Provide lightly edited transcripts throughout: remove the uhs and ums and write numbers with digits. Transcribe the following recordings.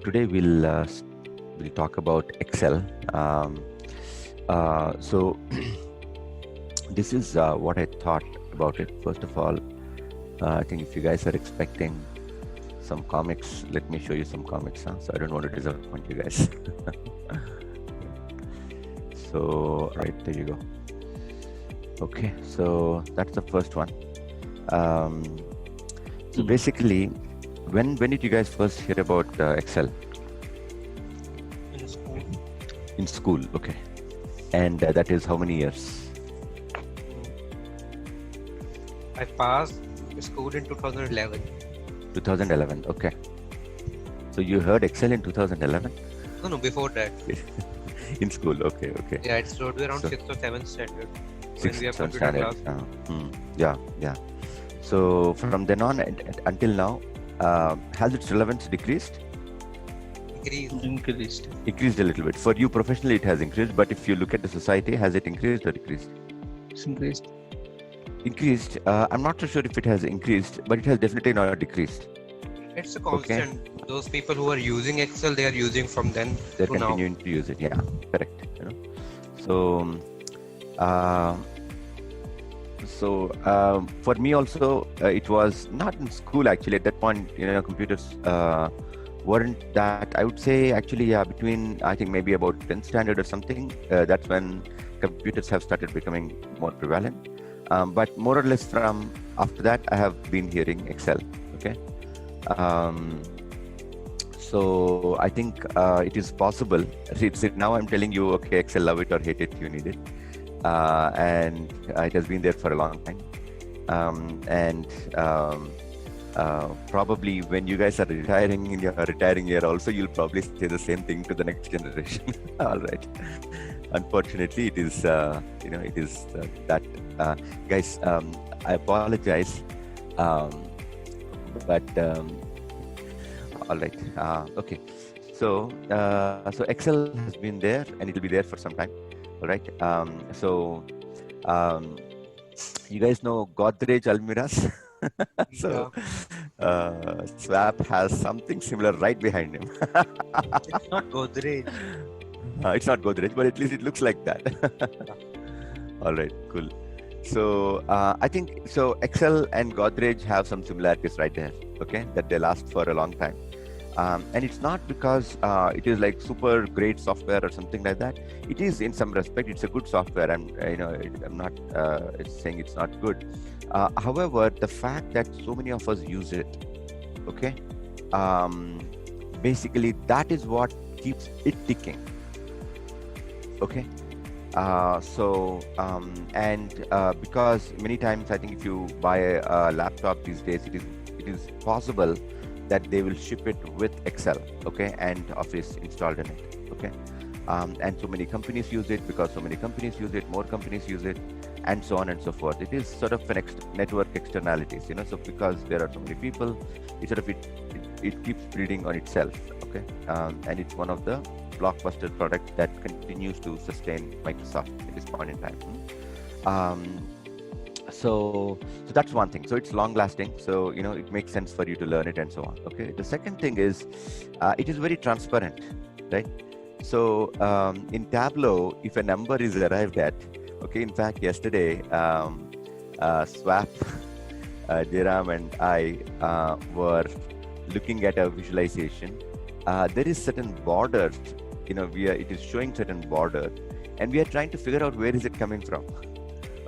today we'll talk about Excel. So this is what I thought about it. First of all, I think if you guys are expecting some comics, let me show you some comics. So I don't want to disappoint you guys. So right, there you go. Okay, so that's the first one. So basically, when did you guys first hear about Excel? In school. In school, okay. And that is how many years? I passed school in 2011. 2011, okay. So you heard Excel in 2011? No, before that. In school, okay. Yeah, it should be around So- 6th or 7th standard. When 6th, we have 7th computer standard. class. Yeah. So from then on until now, has its relevance decreased? Increased. Increased a little bit. For you professionally, it has increased, but if you look at the society, has it increased or decreased? It's increased. Increased. I'm not so sure if it has increased, but it has definitely not decreased. It's a constant. Those people who are using Excel, they are using from then They're to now. continuing to use it. Yeah, correct. So for me also, it was not in school actually. At that point, computers weren't that. I would say actually, yeah, between I think maybe about 10th standard or something. That's when computers have started becoming more prevalent. But more or less from after that, I have been hearing Excel. Okay. So I think it is possible. Now I'm telling you, okay, Excel, love it or hate it, you need it. And it has been there for a long time. Probably when you guys are retiring in your retiring year also, you'll probably say the same thing to the next generation. All right. Unfortunately, it is, it is that. Guys, I apologize. But all right. Okay. So Excel has been there and it will be there for some time. All right. You guys know Godrej Almiras? So Swap has something similar right behind him. It's not Godrej. It's not Godrej, but at least it looks like that. All right, cool. So I think so. Excel and Godrej have some similarities right there. Okay, that they last for a long time. And it's not because it is like super great software or something like that. It is in some respect, it's a good software. I'm not saying it's not good. However, the fact that so many of us use it, okay, basically that is what keeps it ticking. Okay. Because many times I think if you buy a laptop these days, it is possible that they will ship it with Excel, okay, and Office installed in it, okay. And so many companies use it because so many companies use it, more companies use it, and so on and so forth. It is sort of an network externalities, so because there are so many people, it keeps breeding on itself, okay. And it's one of the blockbuster products that continues to sustain Microsoft at this point in time. So that's one thing. So it's long lasting. So, it makes sense for you to learn it and so on. Okay. The second thing is, it is very transparent, right? So in Tableau, if a number is arrived at, okay, in fact, yesterday, Swap, Jairam and I were looking at a visualization. There is certain border, it is showing certain border, and we are trying to figure out where is it coming from.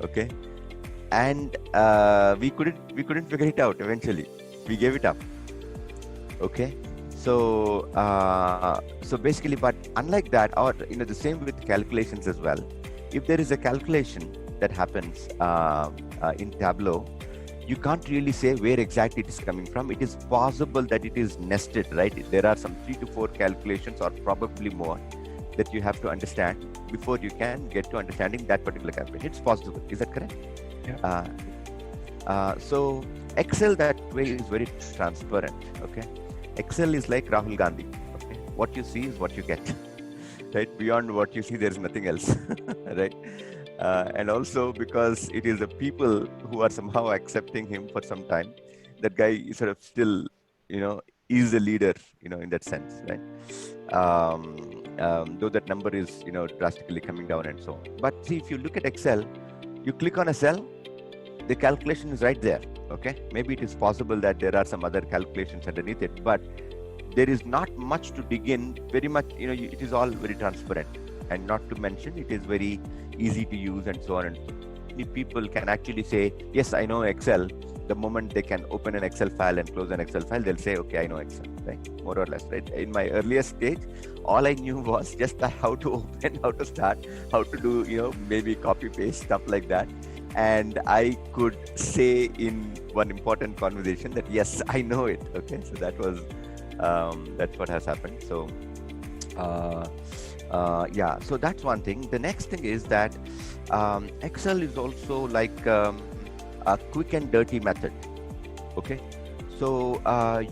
Okay. And we couldn't figure it out. Eventually we gave it up. Okay. So basically, but unlike that, or the same with calculations as well. If there is a calculation that happens in Tableau, you can't really say where exactly it is coming from. It is possible that it is nested, right? There are some 3 to 4 calculations or probably more that you have to understand before you can get to understanding that particular calculation. It's possible. Is that correct? Yeah. So Excel that way is very transparent. Okay. Excel is like Rahul Gandhi. Okay. What you see is what you get. Right. Beyond what you see, there is nothing else. Right. And also because it is the people who are somehow accepting him for some time, that guy is sort of still, is the leader, in that sense, right? Though that number is, drastically coming down and so on. But see, if you look at Excel, you click on a cell, the calculation is right there. Okay, maybe it is possible that there are some other calculations underneath it, but there is not much to dig in. Very much, it is all very transparent, and not to mention, it is very easy to use and so on. And if people can actually say, yes, I know Excel. The moment they can open an Excel file and close an Excel file, they'll say, okay, I know Excel, right? More or less, right? In my earliest stage, all I knew was just how to open, how to start, how to do, maybe copy paste, stuff like that. And I could say in one important conversation that, yes, I know it. Okay, so that's what has happened. So, yeah, so that's one thing. The next thing is that Excel is also like a quick and dirty method. Okay, so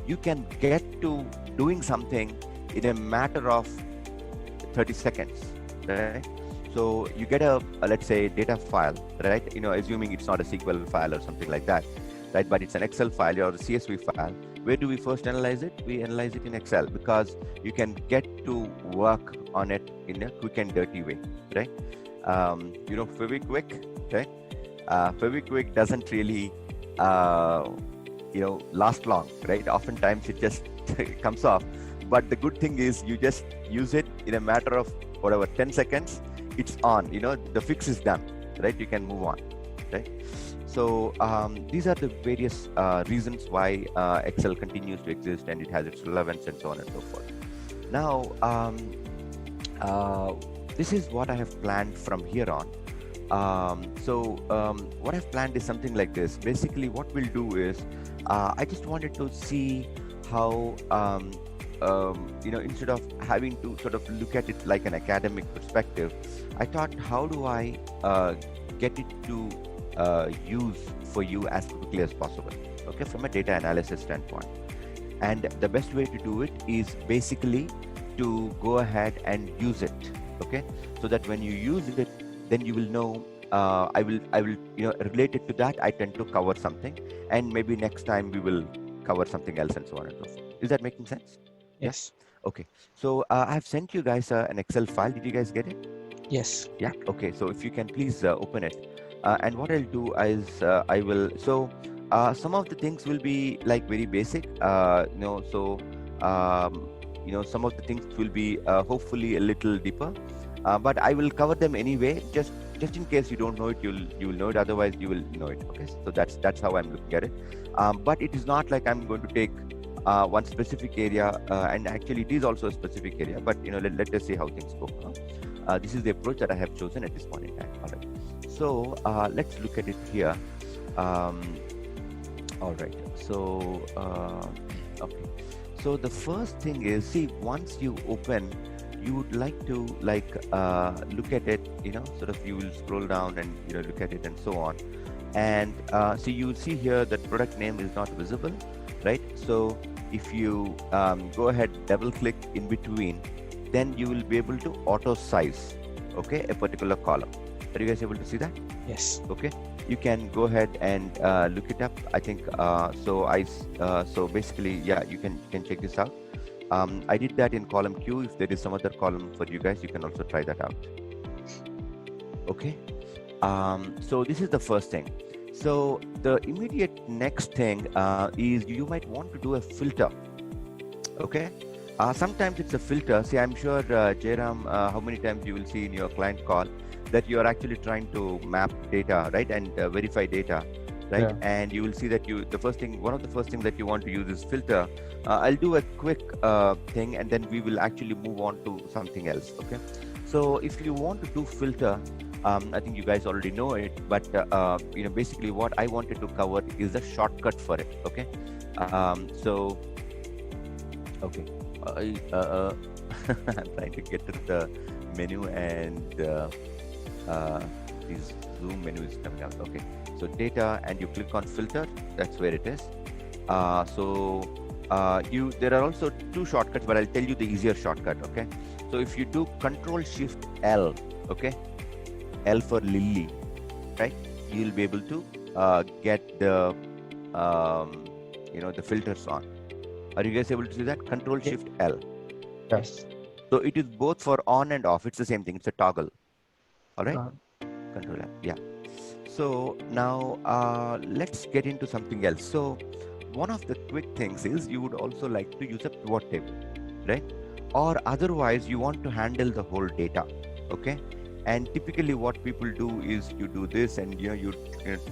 you can get to doing something in a matter of 30 seconds, right? So you get a let's say data file, right? Assuming it's not a SQL file or something like that, right? But it's an Excel file or a CSV file. Where do we first analyze it? We analyze it in Excel, because you can get to work on it in a quick and dirty way, right? FeviQuick, right? FeviQuick doesn't really, last long, right? Oftentimes it just comes off. But the good thing is you just use it in a matter of whatever 10 seconds. It's on. The fix is done, right? You can move on, right? So these are the various reasons why Excel continues to exist, and it has its relevance and so on and so forth. Now, this is what I have planned from here on. What I've planned is something like this. Basically, what we'll do is, I just wanted to see how, instead of having to sort of look at it like an academic perspective, I thought, how do I get it to use for you as quickly as possible, okay, from a data analysis standpoint. And the best way to do it is basically to go ahead and use it, okay, so that when you use it, then you will know, I will related to that, I tend to cover something, and maybe next time we will cover something else and so on and so forth. Is that making sense? Yes. Okay. So I have sent you guys an Excel file. Did you guys get it? Yes. Yeah. Okay. So if you can please open it. And what I'll do is I will. So some of the things will be like very basic. So some of the things will be hopefully a little deeper. But I will cover them anyway. Just in case you don't know it, you will know it. Otherwise, you will know it. Okay. So that's how I'm looking at it. But it is not like I'm going to take one specific area, and actually it is also a specific area, but let us see how things go. This is the approach that I have chosen at this point in time. All right, so let's look at it here. All right, so okay, so the first thing is, see, once you open, you would like to look at it, sort of, you will scroll down and look at it and so on, and so you will see here that product name is not visible, right? So if you go ahead, double click in between, then you will be able to auto size, okay, a particular column. Are you guys able to see that? Yes. Okay, you can go ahead and look it up. I think so basically, yeah, you can check this out. I did that in column Q. If there is some other column for you guys, you can also try that out. Okay, so this is the first thing. So the immediate next thing is you might want to do a filter. Okay, sometimes it's a filter. See, I'm sure Jairam, how many times you will see in your client call that you are actually trying to map data, right, and verify data, right? Yeah. And you will see that one of the first things that you want to use is filter. I'll do a quick thing, and then we will actually move on to something else. Okay, so if you want to do filter, I think you guys already know it, but basically what I wanted to cover is a shortcut for it. Okay, so okay, I'm trying to get to the menu, and this zoom menu is coming out. Okay, so data, and you click on filter. That's where it is. There are also two shortcuts, but I'll tell you the easier shortcut. Okay, so if you do Control Shift L, okay, L for Lily, right, you'll be able to get the the filters on. Are you guys able to see that? Control Shift L. Yes. So it is both for on and off. It's the same thing. It's a toggle. All right. Uh, Control L. Yeah. So now let's get into something else. So one of the quick things is you would also like to use a pivot table, right? Or otherwise you want to handle the whole data. Okay. And typically what people do is you do this and you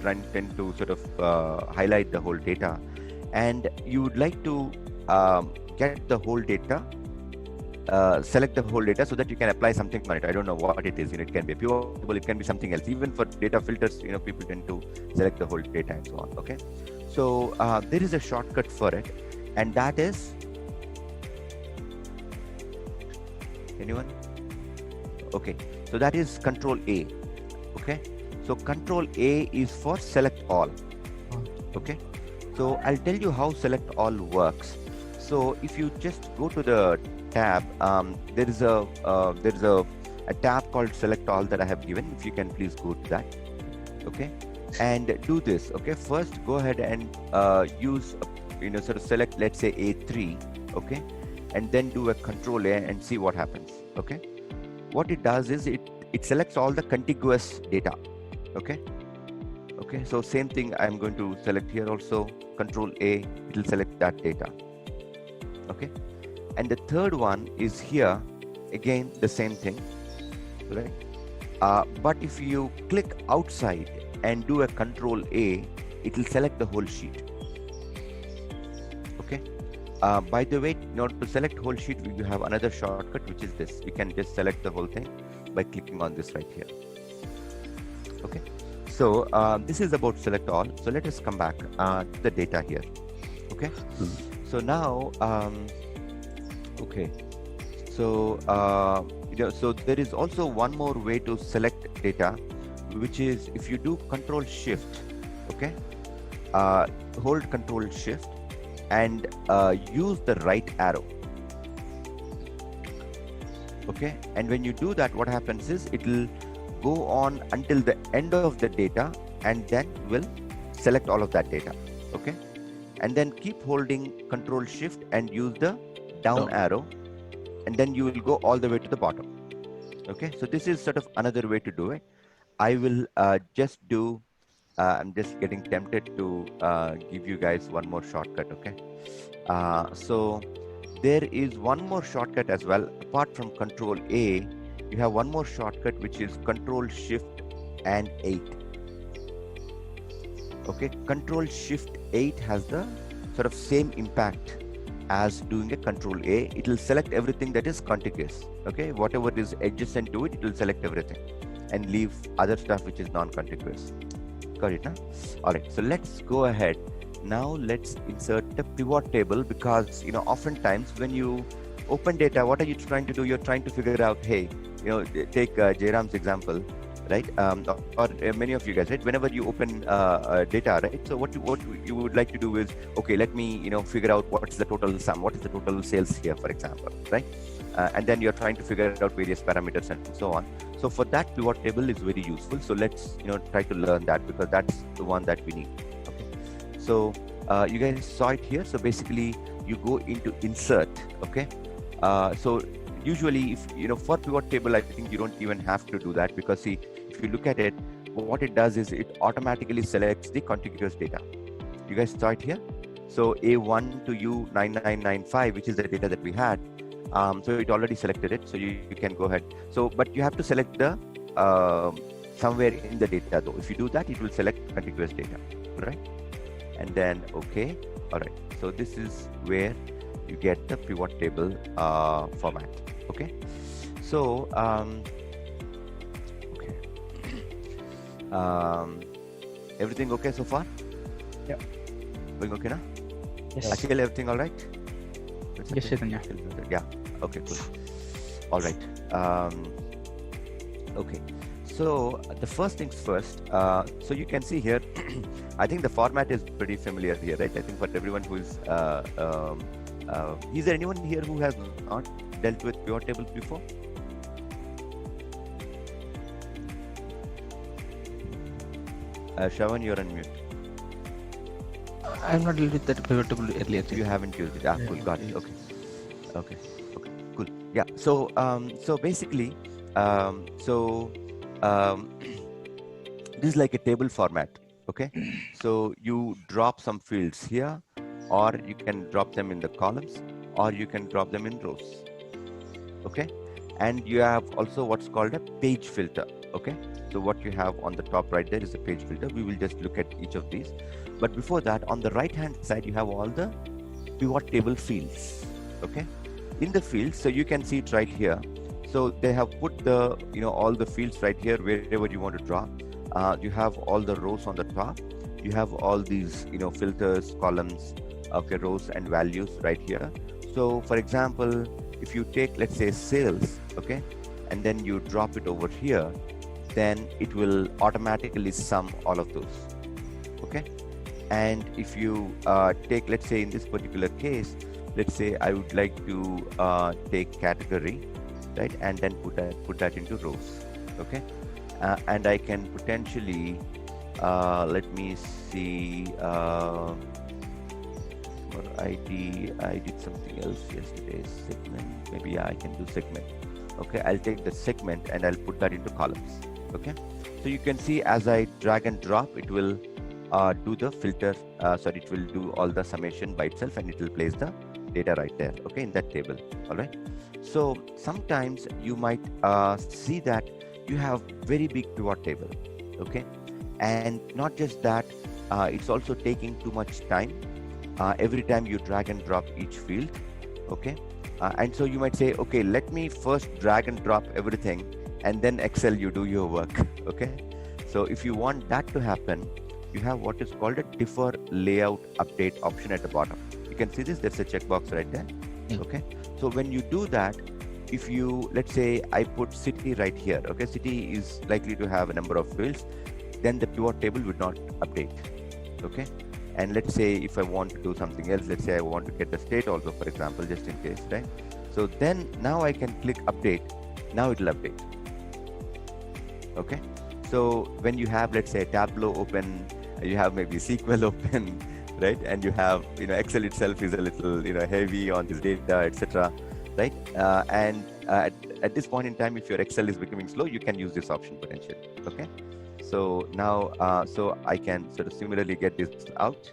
tend to sort of highlight the whole data, and you would like to get the whole data, select the whole data so that you can apply something on it. I don't know what it is. It can be a pivot table, it can be something else. Even for data filters, people tend to select the whole data and so on. Okay, so there is a shortcut for it, and that is, anyone? Okay, so that is Control A. Okay, so Control A is for select all. Okay, so I'll tell you how select all works. So if you just go to the tab, there is a tab called select all that I have given. If you can please go to that. Okay, and do this. Okay, first go ahead and use sort of select, let's say A3. Okay, and then do a Control A and see what happens. Okay, what it does is it selects all the contiguous data. Okay, so same thing I'm going to select here also. Control A, it will select that data. Okay, and the third one is here, again the same thing, right? But if you click outside and do a Control A, it will select the whole sheet. Okay, by the way, in order to select whole sheet, we have another shortcut, which is this. We can just select the whole thing by clicking on this right here. Okay, so this is about select all. So let us come back to the data here. Okay, so now okay, so so there is also one more way to select data, which is if you do Control Shift. Okay, hold Control Shift and use the right arrow. Okay, and when you do that, what happens is it will go on until the end of the data, and then will select all of that data. Okay, and then keep holding Control Shift and use the down arrow, and then you will go all the way to the bottom. Okay, so this is sort of another way to do it. I will just do I'm just getting tempted to give you guys one more shortcut. Okay, so there is one more shortcut as well. Apart from Control A, you have one more shortcut, which is Control Shift and 8. Okay, Control Shift 8 has the sort of same impact as doing a Control A. It will select everything that is contiguous. Okay, whatever is adjacent to it, it will select everything and leave other stuff which is non-contiguous. Got it, huh? All right, so let's go ahead. Now let's insert the pivot table, because oftentimes when you open data, what are you trying to do? You're trying to figure out, hey, take Jairam's example, right? Or many of you guys, right? Whenever you open data, right? So what you would like to do is, okay, let me figure out what's the total sum, what is the total sales here, for example, right? And then you're trying to figure out various parameters and so on. So for that, pivot table is very useful. So let's try to learn that, because that's the one that we need. Okay. So you guys saw it here. So basically, you go into insert. Okay. So usually, if for pivot table, I think you don't even have to do that, because see, if you look at it, what it does is it automatically selects the contiguous data. You guys saw it here. So A1 to U9995, which is the data that we had. So it already selected it, so you can go ahead. So, but you have to select the somewhere in the data though. If you do that, it will select contiguous data, right? And then okay, all right. So this is where you get the pivot table format. Okay. So okay. Everything okay so far? Yeah. Going okay now? Yes. Akhil, everything all right? Yes, Chaitanya. Yeah. Okay, cool. All right. Okay. So the first things first. So you can see here, I think the format is pretty familiar here, right? I think for everyone who is, is there anyone here who has not dealt with pivot tables before? Shravan, you're on mute. I'm not used with that pivot table earlier. You haven't used it. Ah, Yeah, cool. Got it. yes. Okay. Okay. Okay. Cool. Yeah. So basically, so this is like a table format. Okay. So you drop some fields here, or you can drop them in the columns, or you can drop them in rows. Okay. And you have also what's called a page filter. Okay. So what you have on the top right there is a page filter. We will just look at each of these. But before that, on the right hand side, you have all the pivot table fields. Okay. In the fields, so you can see it right here. So they have put the, all the fields right here wherever you want to draw. You have all the rows on the top. You have all these, filters, columns, okay, rows and values right here. So for example, if you take, let's say, sales, okay, and then you drop it over here, then it will automatically sum all of those. Okay. And if you take, let's say in this particular case, let's say I would like to take category, right, and then put that into rows. Okay. And I can potentially, let me see, for ID, I did something else yesterday, segment, maybe yeah, I can do segment. Okay, I'll take the segment and I'll put that into columns. Okay, so you can see as I drag and drop, it will do the filter, it will do all the summation by itself, and it will place the data right there, okay, in that table. All right, so sometimes you might see that you have very big pivot table, okay, and not just that, it's also taking too much time every time you drag and drop each field. Okay, and so you might say, okay, let me first drag and drop everything, and then Excel, you do your work. Okay, so if you want that to happen, you have what is called a defer layout update option at the bottom. You can see this, there's a checkbox right there. Yeah. Okay, so when you do that, if you, let's say I put city right here, okay, city is likely to have a number of fields, then the pivot table would not update. Okay, and let's say if I want to do something else, let's say I want to get the state also, for example, just in case, right? So then now I can click update, now it will update. Okay, so when you have, let's say, Tableau open, you have maybe SQL open, right, and you have, Excel itself is a little, heavy on this data, etc., right? And at this point in time, if your Excel is becoming slow, you can use this option potentially. Okay, so now so I can sort of similarly get this out.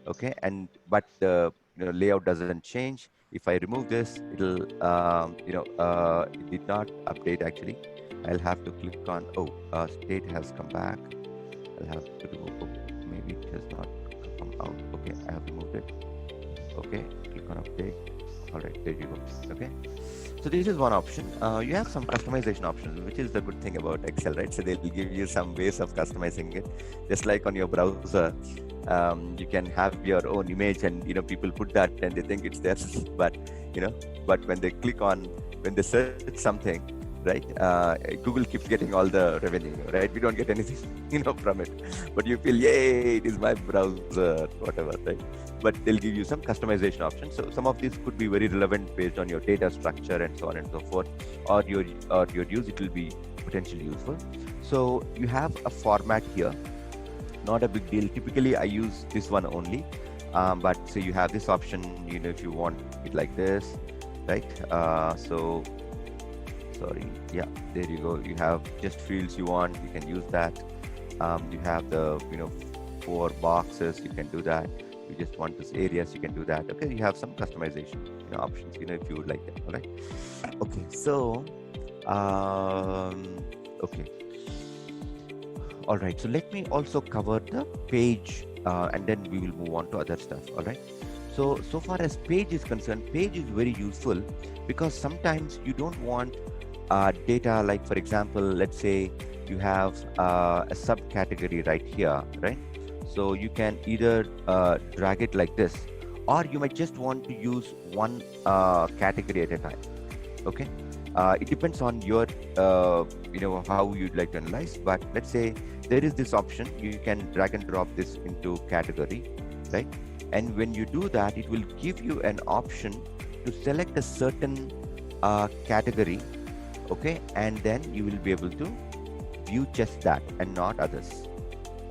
Okay, and but the layout doesn't change. If I remove this, it'll it did not update actually. I'll have to click on, state has come back. I'll have to remove, maybe it has not come out. Okay, I have removed it. Okay, click on update. All right, there you go. Okay, so this is one option. You have some customization options, which is the good thing about Excel, right? So they'll give you some ways of customizing it, just like on your browser. You can have your own image, and people put that and they think it's theirs, but but when they click on, when they search something, right, Google keeps getting all the revenue, right? We don't get anything from it, but you feel, yay, it is my browser, whatever, right? But they'll give you some customization options. So some of these could be very relevant based on your data structure and so on and so forth, or your use. It will be potentially useful. So you have a format here, not a big deal. Typically I use this one only, but so you have this option, if you want it like this, right? So sorry, yeah, there you go. You have just fields you want, you can use that. You have the 4 boxes, you can do that. You just want this areas, you can do that. Okay, you have some customization options, if you would like that. All right, okay, so okay, all right, so let me also cover the page, and then we will move on to other stuff. All right, so far as page is concerned, page is very useful because sometimes you don't want data, like for example, let's say you have a subcategory right here, right? So you can either drag it like this, or you might just want to use one category at a time. Okay, it depends on your how you'd like to analyze, but let's say there is this option, you can drag and drop this into category, right? And when you do that, it will give you an option to select a certain category, okay, and then you will be able to view just that and not others.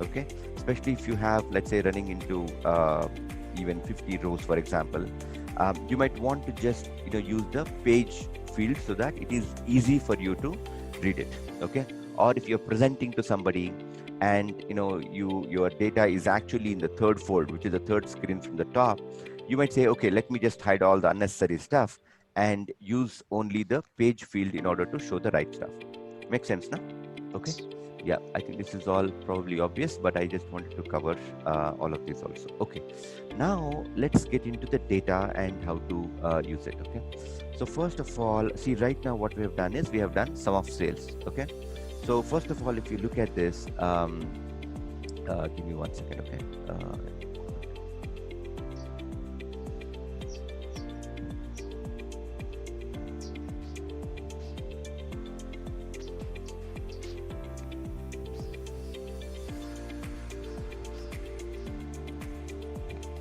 Okay, especially if you have, let's say, running into even 50 rows, for example, you might want to just use the page field so that it is easy for you to read it. Okay. Or if you're presenting to somebody and your data is actually in the third fold, which is the third screen from the top, you might say, okay, let me just hide all the unnecessary stuff and use only the page field in order to show the right stuff. Makes sense now? Okay. Yeah, I think this is all probably obvious, but I just wanted to cover all of this also. Okay, now let's get into the data and how to use it. Okay, so first of all, see, right now what we have done is we have done sum of sales. Okay, so first of all, if you look at this, give me 1 second. Okay.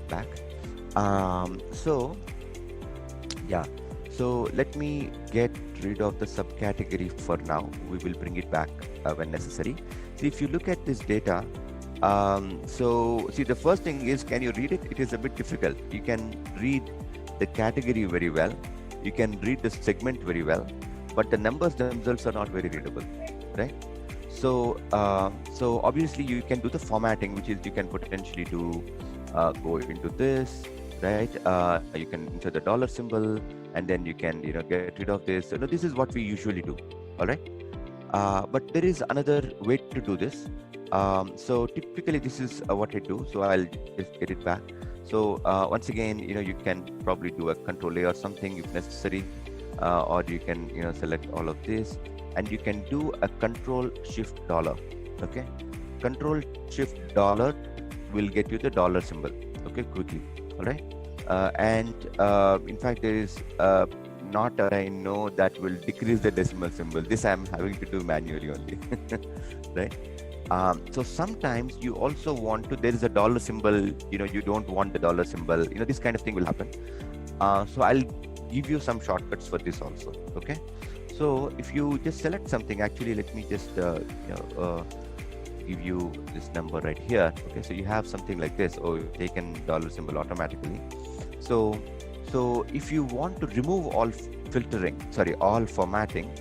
Back. So yeah, so let me get rid of the subcategory for now. We will bring it back when necessary. See, if you look at this data, so see, the first thing is, can you read it? It is a bit difficult. You can read the category very well, you can read the segment very well, but the numbers themselves are not very readable, right? So so obviously you can do the formatting, which is you can potentially do go into this, right? You can insert the dollar symbol, and then you can get rid of this. So this is what we usually do. All right, but there is another way to do this. So typically this is what I do. So I'll just get it back. So once again, you can probably do a Control A or something if necessary, or you can select all of this, and you can do a Control Shift $. Okay, Control Shift $. Will get you the dollar symbol, okay, quickly. All right, and in fact there is not that I know that will decrease the decimal symbol. This I'm having to do manually only. Right? So sometimes you also want to, there is a dollar symbol, you don't want the dollar symbol, this kind of thing will happen. So I'll give you some shortcuts for this also. Okay, so if you just select something, actually let me just give you this number right here. Okay, so you have something like this, or you've taken dollar symbol automatically. So if you want to remove all filtering, sorry, all formatting,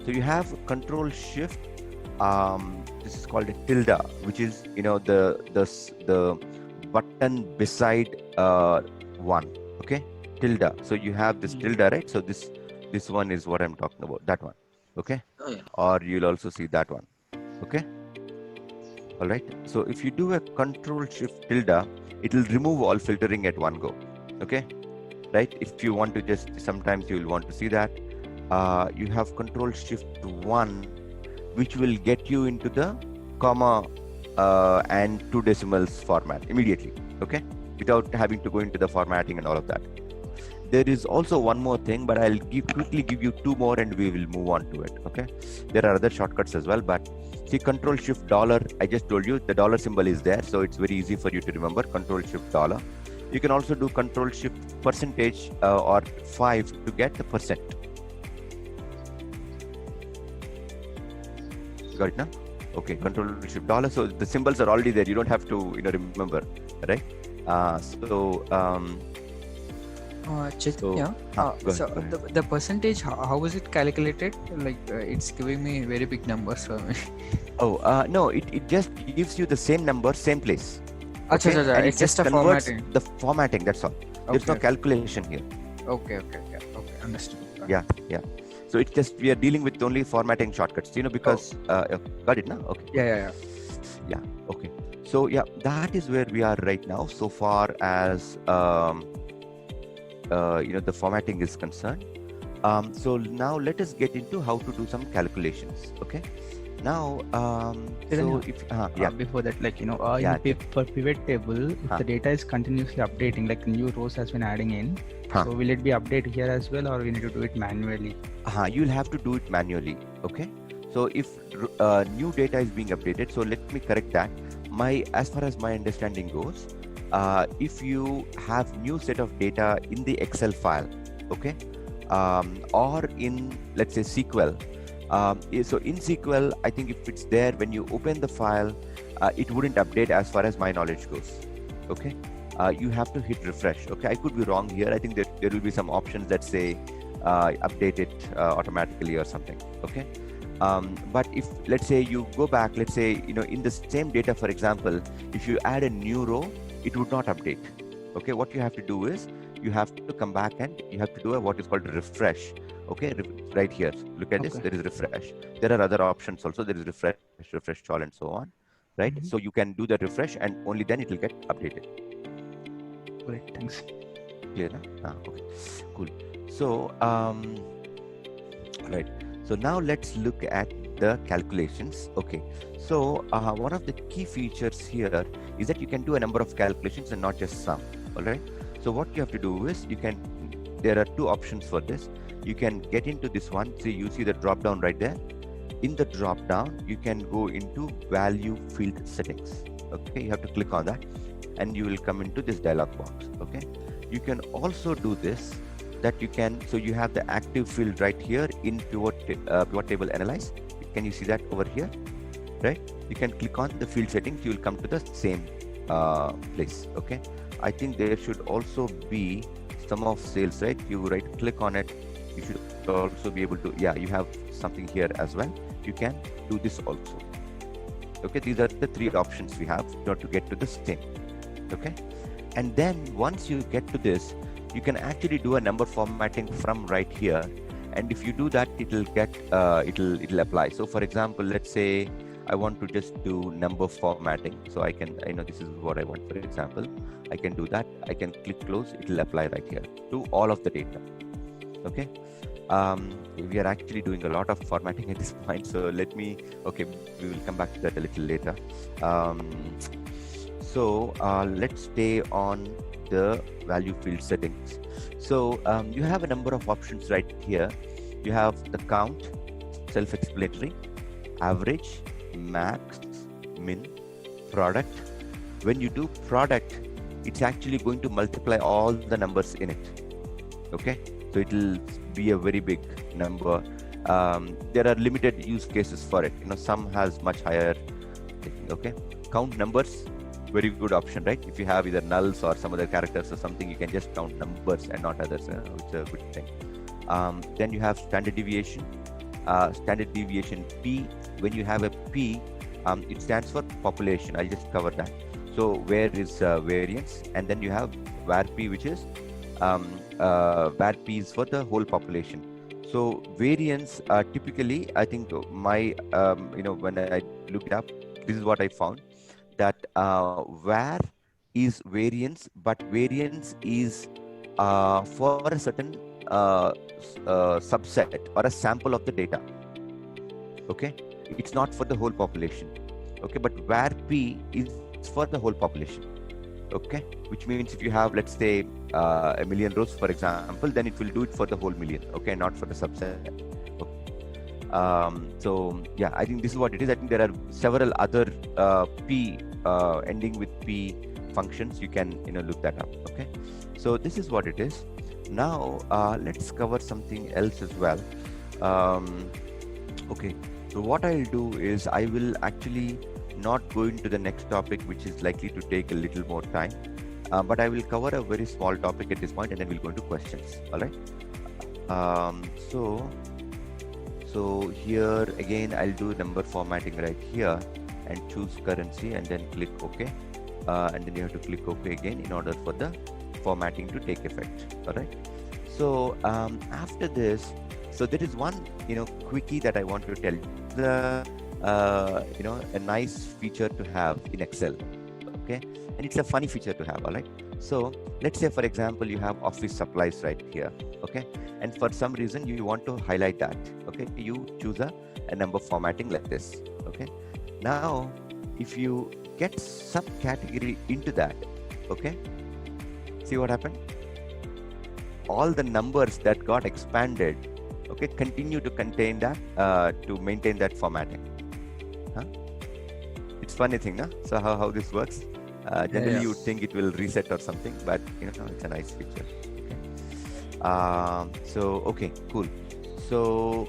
so you have Control Shift, this is called a tilde, which is the button beside one. Okay, tilde. So you have this tilde, right? So this one is what I'm talking about, that one. Okay. Oh, yeah. Or you'll also see that one. Okay. All right, so if you do a Control Shift tilde, it will remove all filtering at one go. Okay, right? If you want to just, sometimes you will want to see that, you have Control Shift 1, which will get you into the comma and 2 decimals format immediately. Okay, without having to go into the formatting and all of that. There is also one more thing, but I'll quickly give you 2 more and we will move on to it. Okay, there are other shortcuts as well, but see, Control Shift $, I just told you the dollar symbol is there, so it's very easy for you to remember. Control Shift $. You can also do Control Shift percentage or 5 to get the percent. Got it now? Okay, Control Shift $. So the symbols are already there. You don't have to remember, right? Yeah. So the percentage, how is it calculated? Like it's giving me very big numbers for me. Oh, no, it just gives you the same number, same place. Okay? And It's just a converts formatting. the formatting, that's all. There's no calculation here. Okay, understood. Yeah. So it's just, we are dealing with only formatting shortcuts, because got it now? Okay. Yeah. Okay. So yeah, that is where we are right now, so far as the formatting is concerned. So now let us get into how to do some calculations. Okay. Now, so if before that, for pivot table, if the data is continuously updating, like new rows has been adding in, so will it be updated here as well, or we need to do it manually? You'll have to do it manually. Okay. So if new data is being updated, so let me correct that. As far as my understanding goes, if you have new set of data in the Excel file, okay, or in, let's say, SQL, So in SQL, I think if it's there, when you open the file, it wouldn't update as far as my knowledge goes. Okay, you have to hit refresh. Okay, I could be wrong here. I think that there will be some options that say update it automatically or something. Okay, but if let's say you go back, let's say in the same data, for example, if you add a new row, it would not update. Okay, what you have to do is you have to come back and you have to do what is called refresh. Okay, right here, look at this, there is refresh. There are other options also, there is refresh, refresh all, and so on, right? So you can do the refresh and only then it will get updated. Great, thanks. Clear? Okay, cool. So right, so now let's look at the calculations. Okay, so one of the key features here is that you can do a number of calculations and not just sum. All right, so what you have to do is there are two options for this. You can get into this one. So you see the drop down right there. In the drop down, you can go into value field settings. Okay, you have to click on that and you will come into this dialog box. Okay, you can also do this, that you can, so you have the active field right here in pivot table analyze. Can you see that over here? Right, you can click on the field settings, you will come to the same place. Okay, I think there should also be sum of sales, right? You right click on it, you should also be able to, yeah, you have something here as well. You can do this also. Okay, these are the three options we have to get to the same. Okay, and then once you get to this, you can actually do a number formatting from right here, and if you do that, it'll get it'll apply. So for example, let's say I want to just do number formatting, so I know this is what I want. For example, I can do that. I can click close, it'll apply right here to all of the data. Okay, we are actually doing a lot of formatting at this point, so we will come back to that a little later. So let's stay on the value field settings. So you have a number of options right here. You have the count, self-explanatory, average, max, min, product. When you do product, it's actually going to multiply all the numbers in it. Okay, so it will be a very big number. There are limited use cases for it. Some has much higher. Okay, count numbers, very good option, right? If you have either nulls or some other characters or something, you can just count numbers and not others. It's a good thing. Then you have standard deviation. Standard deviation P. When you have a P, it stands for population. I'll just cover that. So where is variance, and then you have var P, which is var P is for the whole population. So variance typically, I think my when I looked up, this is what I found, that var is variance, but variance is for a certain subset or a sample of the data. Okay, it's not for the whole population. Okay, but var P is for the whole population. Okay, which means if you have, let's say, 1 million rows, for example, then it will do it for the whole million. Okay, not for the subset. Okay. So yeah, I think this is what it is. I think there are several other P ending with P functions. You can look that up. Okay, so this is what it is. Now let's cover something else as well. Okay, so what I'll do is I will actually not go into the next topic, which is likely to take a little more time, but I will cover a very small topic at this point, and then we'll go into questions. All right. So here again, I'll do number formatting right here and choose currency, and then click OK, and then you have to click OK again in order for the formatting to take effect. All right. So after this, so there is one quickie that I want to tell you. A nice feature to have in Excel. Okay, and it's a funny feature to have. All right. So let's say, for example, you have office supplies right here. Okay, and for some reason you want to highlight that. Okay, you choose a number formatting like this. Okay, now if you get subcategory into that, okay, see what happened? All the numbers that got expanded, okay, continue to contain that, to maintain that formatting. Huh? It's funny thing, huh? So how this works? Generally, you would think it will reset or something, but it's a nice feature. Okay. So okay, cool. So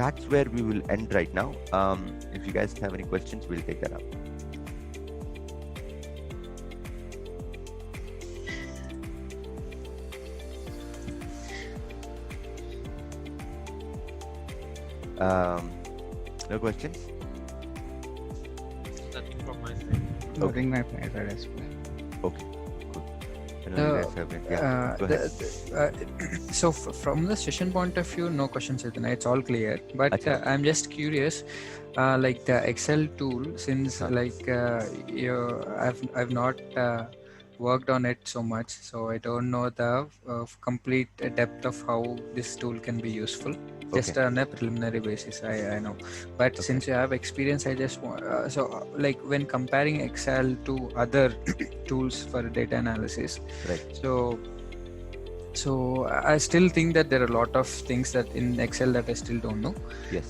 that's where we will end right now. If you guys have any questions, we'll take that up. No questions? Nothing from my side. Nothing my side as well. Okay, cool. I know you guys have it. Yeah, go ahead. So from the session point of view, no questions, Chetana. It's all clear. But I'm just curious, like the Excel tool, since I've not worked on it so much, so I don't know the complete depth of how this tool can be useful. Just on a preliminary basis, I know. But since you have experience, I just want, so like when comparing Excel to other tools for data analysis, right? So I still think that there are a lot of things that in Excel that I still don't know. Yes.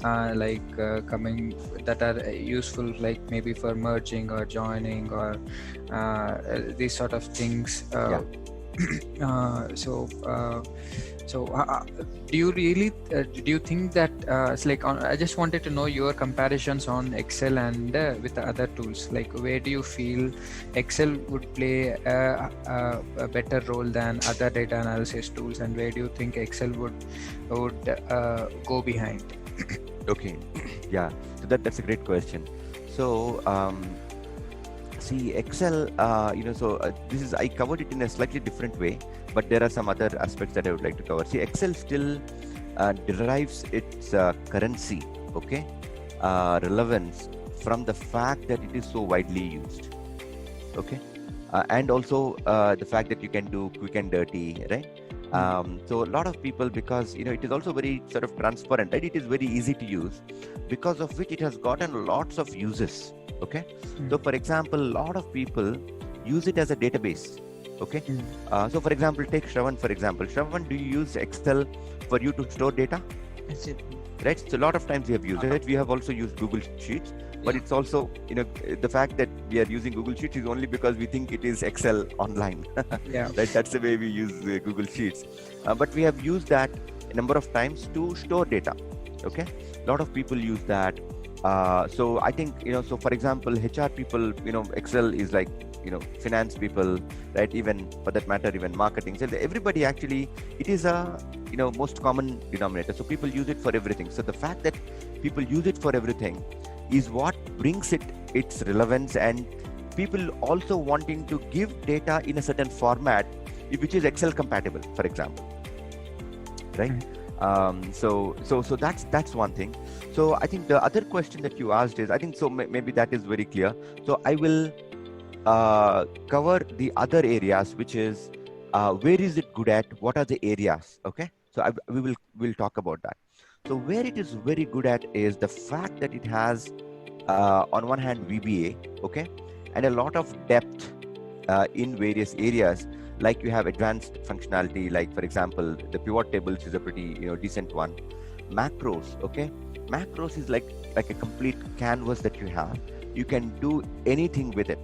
Coming that are useful, like maybe for merging or joining or these sort of things. So do you really do you think that it's like I just wanted to know your comparisons on Excel and with the other tools, like where do you feel Excel would play a better role than other data analysis tools, and where do you think Excel would go behind? Okay, yeah, so that's a great question. So see, Excel, this is, I covered it in a slightly different way, but there are some other aspects that I would like to cover. See, Excel still derives its currency, relevance from the fact that it is so widely used, and also the fact that you can do quick and dirty, right? So a lot of people, because it is also very sort of transparent, right? It is very easy to use, because of which it has gotten lots of uses. So for example, a lot of people use it as a database. So for example, take Shravan for example. Shravan, do you use Excel for you to store data? Right? So a lot of times we have used it. We have also used Google Sheets, but it's also, the fact that we are using Google Sheets is only because we think it is Excel online. Right? That's the way we use Google Sheets. But we have used that a number of times to store data. A lot of people use that. So I think, so for example, HR people, Excel is like, finance people, right? Even for that matter, even marketing. So everybody actually, it is a, most common denominator. So people use it for everything. So the fact that people use it for everything is what brings its relevance, and people also wanting to give data in a certain format, which is Excel compatible, for example, right? So that's one thing. So I think the other question that you asked is, I think so maybe that is very clear. So I will cover the other areas, which is where is it good at, what are the areas, so we'll talk about that. So where it is very good at is the fact that it has on one hand VBA, and a lot of depth in various areas. Like you have advanced functionality, like for example, the pivot tables is a pretty decent one. Macros, macros is like a complete canvas that you have. You can do anything with it.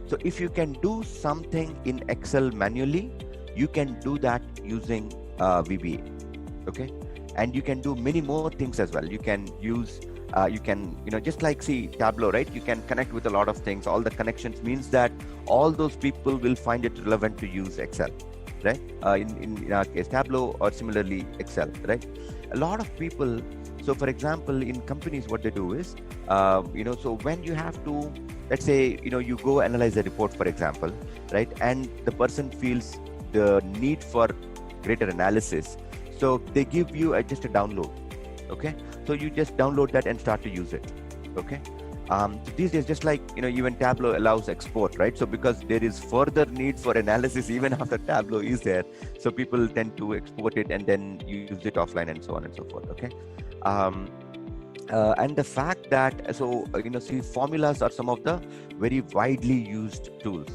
So if you can do something in Excel manually, you can do that using VBA. And you can do many more things as well. You can use just like see Tableau, right? You can connect with a lot of things. All the connections means that all those people will find it relevant to use Excel, right? In our case, Tableau, or similarly Excel, right? A lot of people, so for example, in companies, what they do is, so when you have to, let's say, you go analyze a report, for example, right? And the person feels the need for greater analysis. So they give you just a download. So you just download that and start to use it. So these days, just like, even Tableau allows export, right? So because there is further need for analysis even after Tableau is there, so people tend to export it and then use it offline and so on and so forth. And the fact that, so, see, formulas are some of the very widely used tools.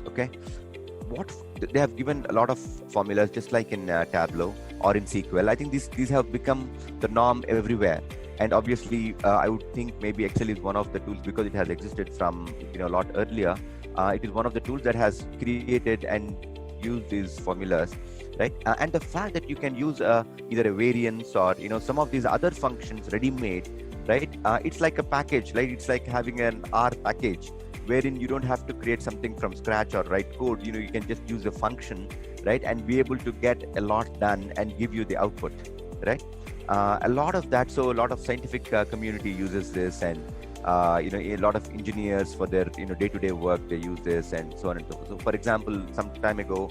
What they have given a lot of formulas, just like in Tablew or in SQL. I think these have become the norm everywhere. And obviously, I would think maybe Excel is one of the tools, because it has existed from a lot earlier. It is one of the tools that has created and used these formulas. right? And the fact that you can use either a variance or some of these other functions ready-made, right? It's like a package, like it's like having an R package wherein you don't have to create something from scratch or write code. You can just use a function, right, and be able to get a lot done and give you the output, right? A lot of that, so a lot of scientific community uses this, and a lot of engineers for their day-to-day work, they use this, and so on and so forth. So for example, some time ago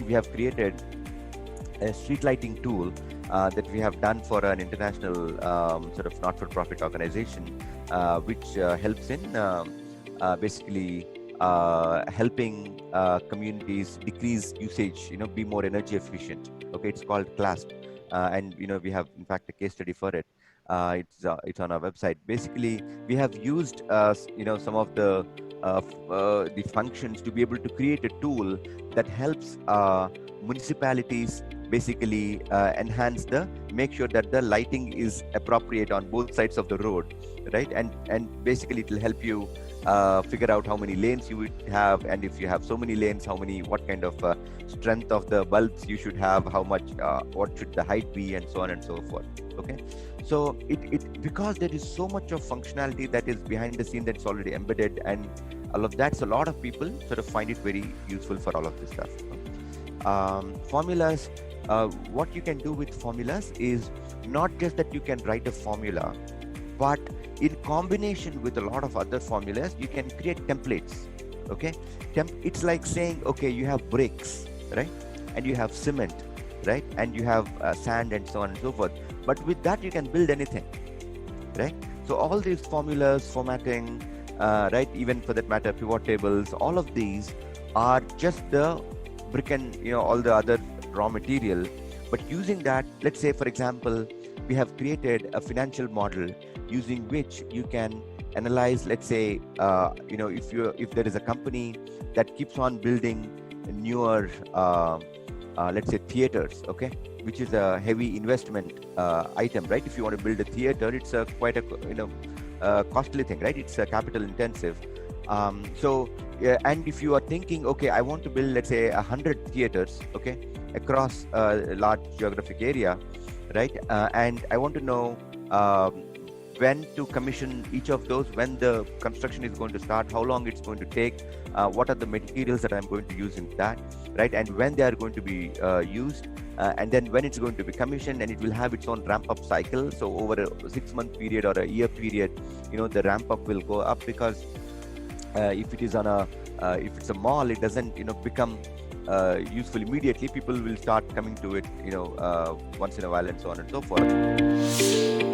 we have created a street lighting tool that we have done for an international sort of not-for-profit organization, which helps in basically helping communities decrease usage, be more energy efficient. Okay, it's called CLASP, and we have in fact a case study for it. It's on our website. Basically, we have used some of the functions to be able to create a tool that helps municipalities basically make sure that the lighting is appropriate on both sides of the road, right? And basically it will help you figure out how many lanes you would have, and if you have so many lanes, what kind of strength of the bulbs you should have, how much, what should the height be, and so on and so forth. Okay, so it because there is so much of functionality that is behind the scene that's already embedded, and all of that, so a lot of people sort of find it very useful for all of this stuff. Formulas, what you can do with formulas is not just that you can write a formula, but in combination with a lot of other formulas, you can create templates. Okay, it's like saying, okay, you have bricks, right, and you have cement, right, and you have sand, and so on and so forth. But with that, you can build anything, right? So all these formulas, formatting, right, even for that matter, pivot tables, all of these are just the brick and all the other raw material. But using that, let's say for example, we have created a financial model using which you can analyze, let's say, if there is a company that keeps on building newer, let's say theaters, okay, which is a heavy investment item, right? If you want to build a theater, it's quite a costly thing, right? It's capital intensive. And if you are thinking, okay, I want to build, let's say, 100 theaters, okay, across a large geographic area, right? And I want to know when to commission each of those, when the construction is going to start, how long it's going to take, what are the materials that I'm going to use in that, right? And when they are going to be used, and then when it's going to be commissioned, and it will have its own ramp-up cycle. So over a 6-month period or a year period, the ramp-up will go up, because if it is on if it's a mall, it doesn't become useful immediately. People will start coming to it once in a while, and so on and so forth.